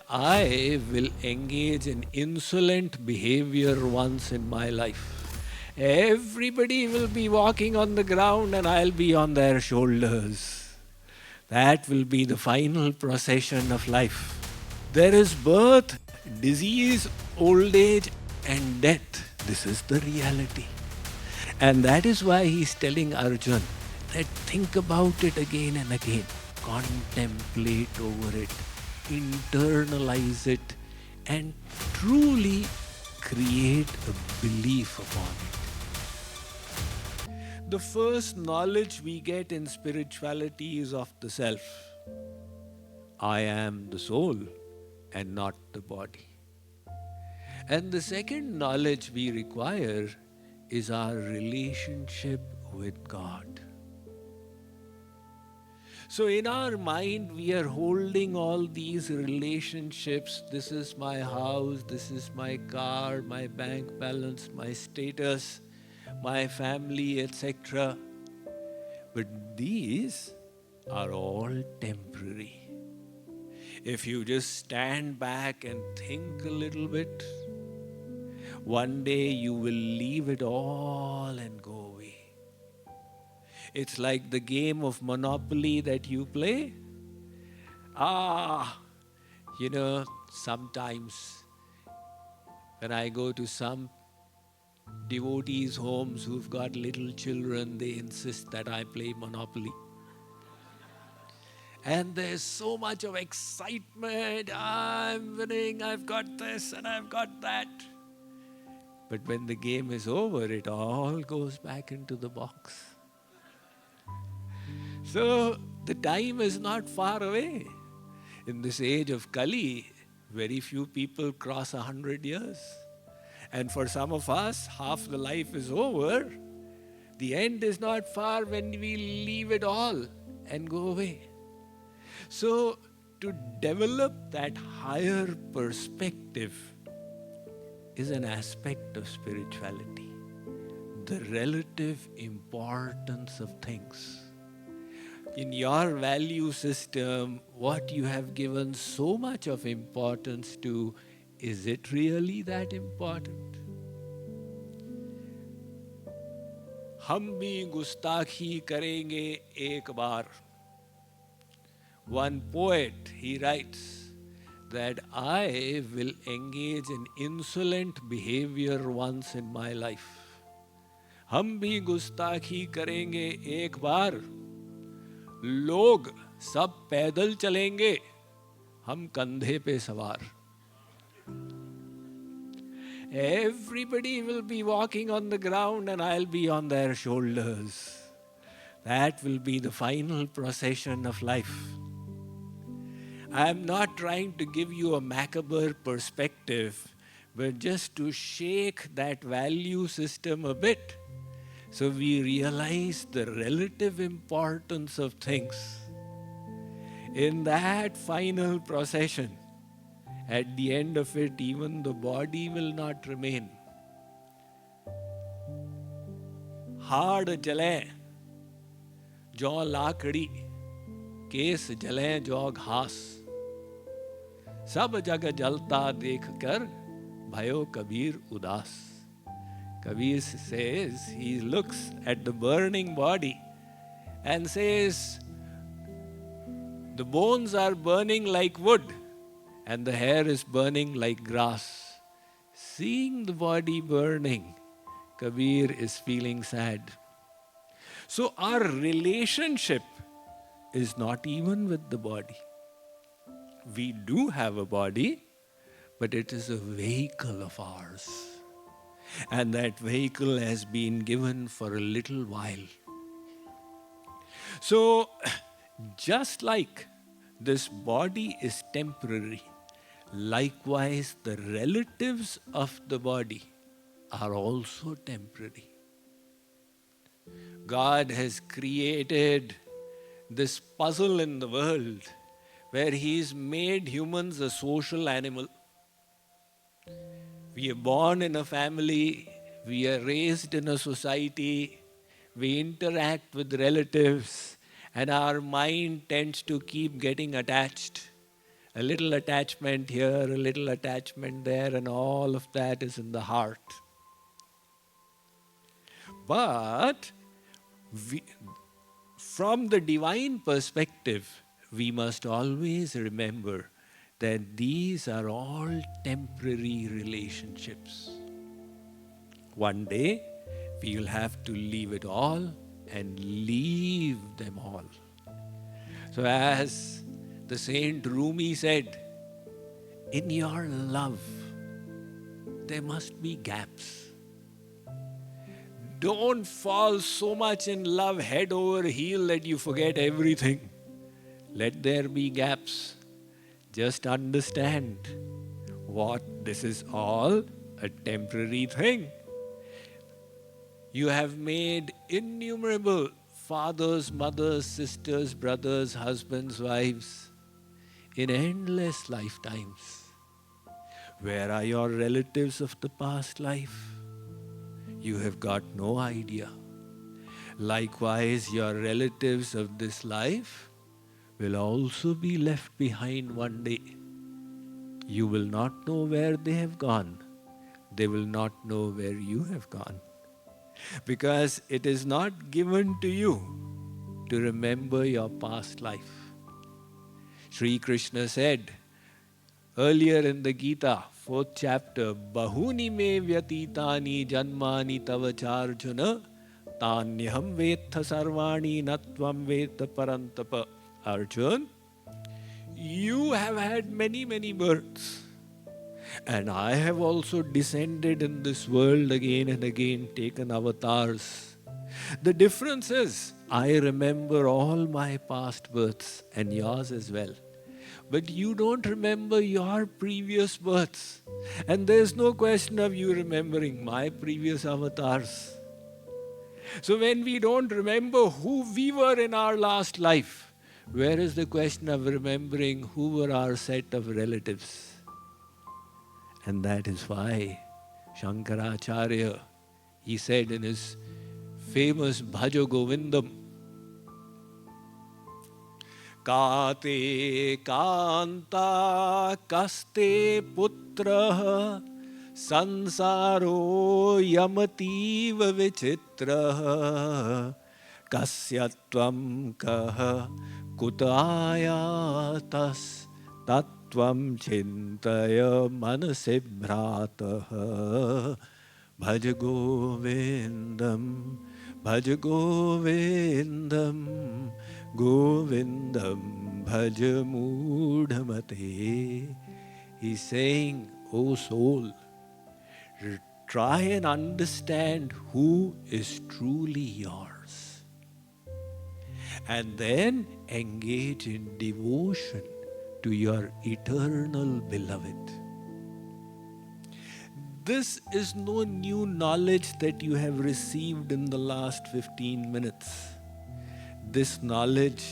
I will engage in insolent behavior once in my life. Everybody will be walking on the ground and I'll be on their shoulders. That will be the final procession of life. There is birth, disease, old age, and death. This is the reality. And that is why he's telling Arjun that think about it again and again. Contemplate over it, internalize it, and truly create a belief upon it. The first knowledge we get in spirituality is of the self. I am the soul and not the body. And the second knowledge we require is our relationship with God. So in our mind, we are holding all these relationships. This is my house, this is my car, my bank balance, my status, my family, etc. But these are all temporary. If you just stand back and think a little bit, one day you will leave it all and go away. It's like the game of Monopoly that you play. Sometimes when I go to some devotees' homes who've got little children, they insist that I play Monopoly. And there's so much of excitement. I'm winning, I've got this and I've got that. But when the game is over, it all goes back into the box. So the time is not far away. In this age of Kali, very few people cross 100 years. And for some of us, half the life is over. The end is not far when we leave it all and go away. So to develop that higher perspective is an aspect of spirituality. The relative importance of things. In your value system, what you have given so much of importance to, is it really that important? हम भी गुस्ताखी करेंगे एक बार. One poet, he writes that I will engage in insolent behavior once in my life. हम भी गुस्ताखी करेंगे एक बार. लोग सब पैदल चलेंगे, हम कंधे पे सवार. Everybody will be walking on the ground and I'll be on their shoulders. That will be the final procession of life. I'm not trying to give you a macabre perspective, but just to shake that value system a bit. So we realize the relative importance of things. In that final procession, at the end of it, even the body will not remain. हाड़ जले जो लाकड़ी, case जले जो घास. सब जग जलता देखकर भयो कबीर उदास. Kabir says, he looks at the burning body and says, the bones are burning like wood and the hair is burning like grass. Seeing the body burning, Kabir is feeling sad. So our relationship is not even with the body. We do have a body, but it is a vehicle of ours. And that vehicle has been given for a little while. So, just like this body is temporary, likewise the relatives of the body are also temporary. God has created this puzzle in the world where He's made humans a social animal. We are born in a family, we are raised in a society, we interact with relatives, and our mind tends to keep getting attached. A little attachment here, a little attachment there, and all of that is in the heart. But from the divine perspective, we must always remember that these are all temporary relationships. One day, we will have to leave it all and leave them all. So as the Saint Rumi said, in your love, there must be gaps. Don't fall so much in love head over heel that you forget everything. Let there be gaps. Just understand what this is all a temporary thing. You have made innumerable fathers, mothers, sisters, brothers, husbands, wives in endless lifetimes. Where are your relatives of the past life? You have got no idea. Likewise, your relatives of this life will also be left behind one day. You will not know where they have gone. They will not know where you have gone. Because it is not given to you to remember your past life. Sri Krishna said earlier in the Gita, 4th chapter, Bahuni me vyatitani janmani tavacharjuna tanyaham vetha sarvani natvam vetha parantapa. Arjun, you have had many, many births. And I have also descended in this world again and again, taken avatars. The difference is, I remember all my past births and yours as well. But you don't remember your previous births. And there's no question of you remembering my previous avatars. So when we don't remember who we were in our last life, where is the question of remembering who were our set of relatives? And that is why Shankaracharya, he said in his famous Bhajo Govindam, Kate kanta kaste putra sansaro yamativa vichitra kasyatvam kaha kutayatas tatvam chintaya manasi bhrataha bhaj govindam govindam bhaj mudhamate. He's saying, O soul, try and understand who is truly yours. And then engage in devotion to your eternal beloved. This is no new knowledge that you have received in the last 15 minutes. This knowledge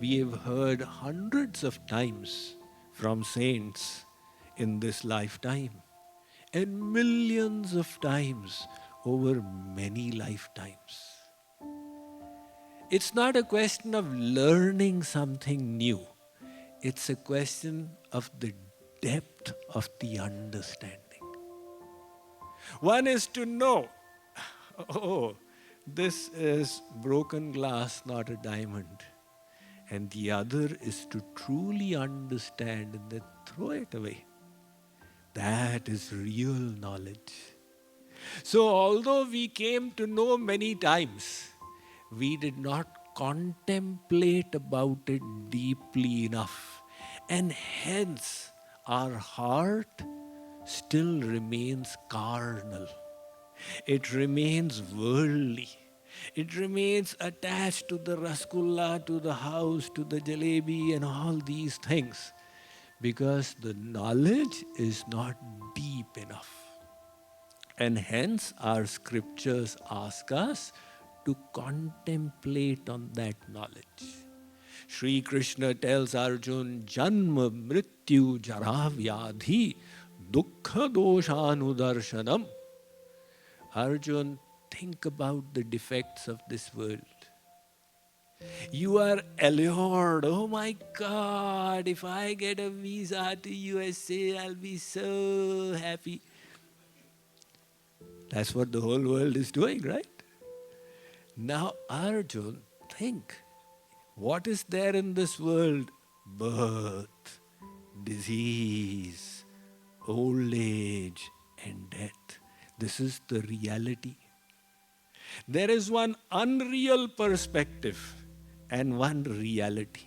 we have heard hundreds of times from saints in this lifetime, and millions of times over many lifetimes. It's not a question of learning something new. It's a question of the depth of the understanding. One is to know, oh, this is broken glass, not a diamond. And the other is to truly understand and then throw it away. That is real knowledge. So although we came to know many times, we did not contemplate about it deeply enough. And hence our heart still remains carnal. It remains worldly. It remains attached to the rasgulla, to the house, to the jalebi and all these things. Because the knowledge is not deep enough. And hence our scriptures ask us to contemplate on that knowledge. Sri Krishna tells Arjun, Janma mrityu jara vyadhi dukkha doshanudarshanam. Arjun, think about the defects of this world. You are allured. Oh my God, if I get a visa to USA, I'll be so happy. That's what the whole world is doing, right? Now, Arjun, think. What is there in this world? Birth, disease, old age, and death. This is the reality. There is one unreal perspective and one reality.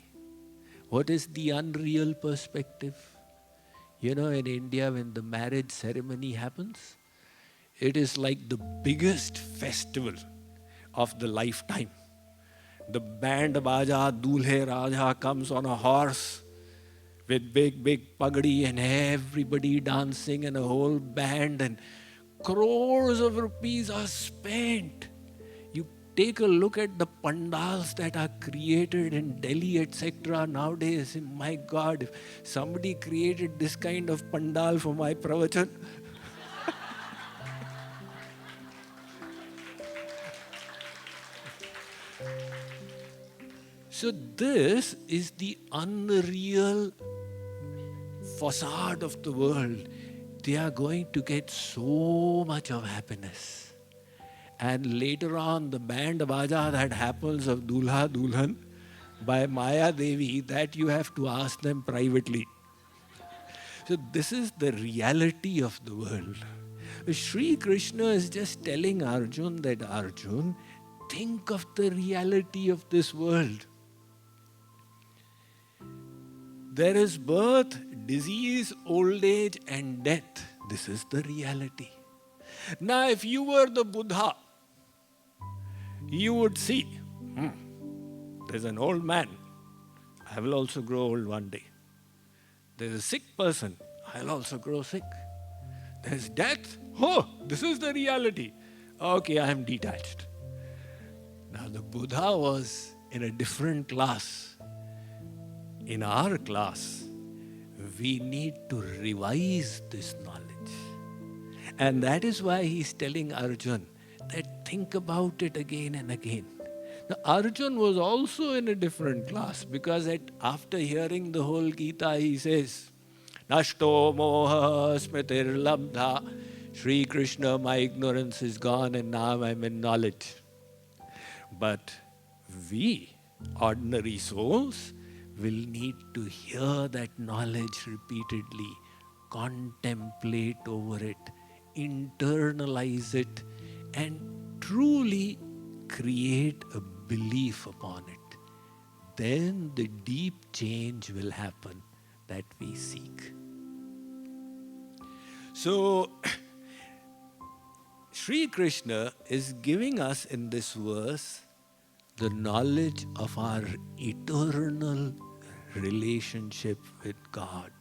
What is the unreal perspective? You know, in India, when the marriage ceremony happens, it is like the biggest festival of the lifetime. The band baja, Dulhe Raja comes on a horse with big pagadi and everybody dancing and a whole band and crores of rupees are spent. You take a look at the pandals that are created in Delhi, etc. nowadays. My God, if somebody created this kind of pandal for my pravachan, so this is the unreal facade of the world. They are going to get so much of happiness. And later on, the band baja that happens of Dulha Dulhan by Maya Devi, that you have to ask them privately. So this is the reality of the world. Sri Krishna is just telling Arjun that, Arjun, think of the reality of this world. There is birth, disease, old age, and death. This is the reality. Now, if you were the Buddha, you would see, there's an old man. I will also grow old one day. There's a sick person. I'll also grow sick. There's death. Oh, this is the reality. Okay, I am detached. Now, the Buddha was in a different class. In our class, we need to revise this knowledge. And that is why he's telling Arjun that think about it again and again. Now, Arjun was also in a different class because after hearing the whole Gita, he says, Nashto moha smritir labdha. Sri Krishna, my ignorance is gone and now I'm in knowledge. But we, ordinary souls, will need to hear that knowledge repeatedly, contemplate over it, internalize it, and truly create a belief upon it. Then the deep change will happen that we seek. So, Sri Krishna is giving us in this verse the knowledge of our eternal relationship with God.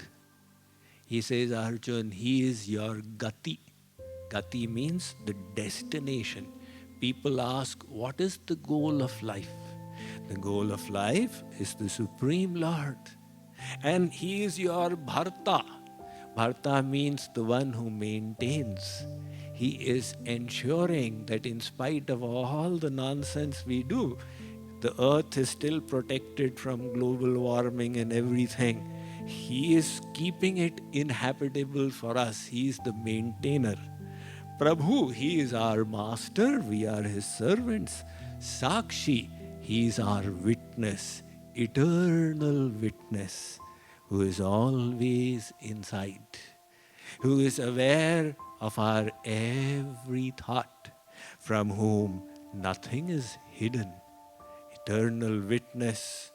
He says, Arjun, he is your gati. Gati means the destination. People ask, what is the goal of life? The goal of life is the Supreme Lord. And he is your bharta. Bharta means the one who maintains. He is ensuring that in spite of all the nonsense we do, the earth is still protected from global warming and everything. He is keeping it inhabitable for us. He is the maintainer. Prabhu, he is our master. We are his servants. Sakshi, he is our witness, eternal witness, who is always inside, who is aware of our every thought, from whom nothing is hidden. Eternal witness.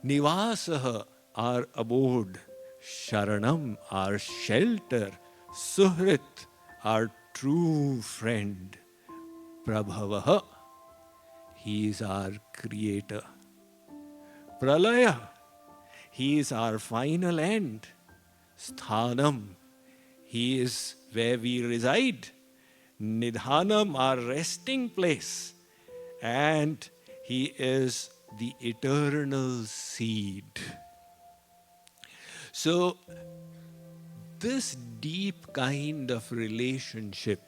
Nivasaha, our abode. Sharanam, our shelter. Suhrit, our true friend. Prabhavaha, he is our creator. Pralaya, he is our final end. Sthanam, he is where we reside. Nidhanam, our resting place. And he is the eternal seed. So, this deep kind of relationship,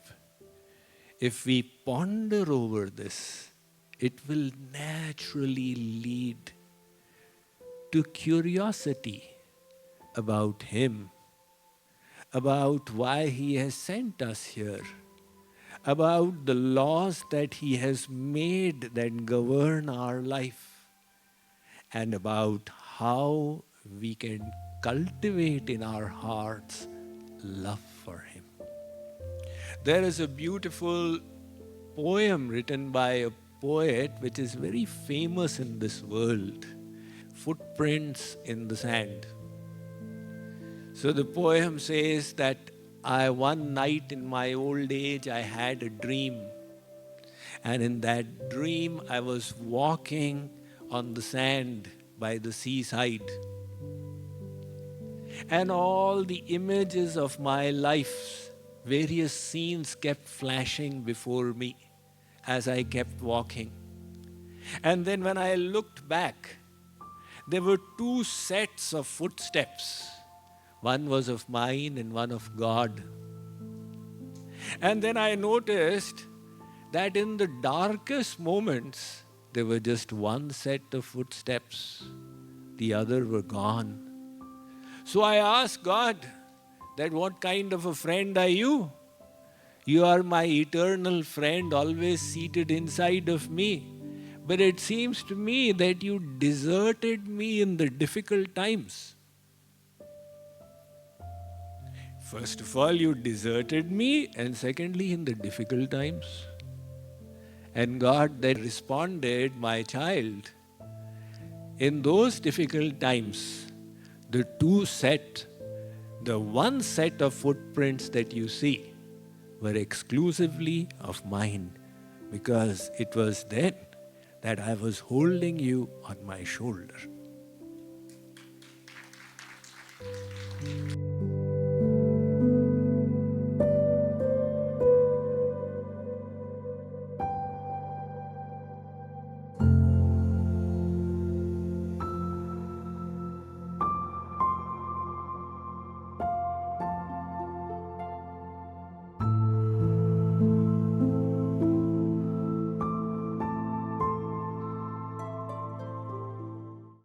if we ponder over this, it will naturally lead to curiosity about Him, about why He has sent us here, about the laws that He has made that govern our life, and about how we can cultivate in our hearts love for Him. There is a beautiful poem written by a poet which is very famous in this world, Footprints in the Sand. So the poem says that one night in my old age, I had a dream. And in that dream, I was walking on the sand by the seaside. And all the images of my life, various scenes kept flashing before me as I kept walking. And then when I looked back, there were two sets of footsteps. One was of mine and one of God. And then I noticed that in the darkest moments, there were just one set of footsteps. The other were gone. So I asked God that what kind of a friend are you? You are my eternal friend, always seated inside of me. But it seems to me that you deserted me in the difficult times. First of all, you deserted me, and secondly, in the difficult times. And God then responded, my child, in those difficult times, the one set of footprints that you see were exclusively of mine, because it was then that I was holding you on my shoulder.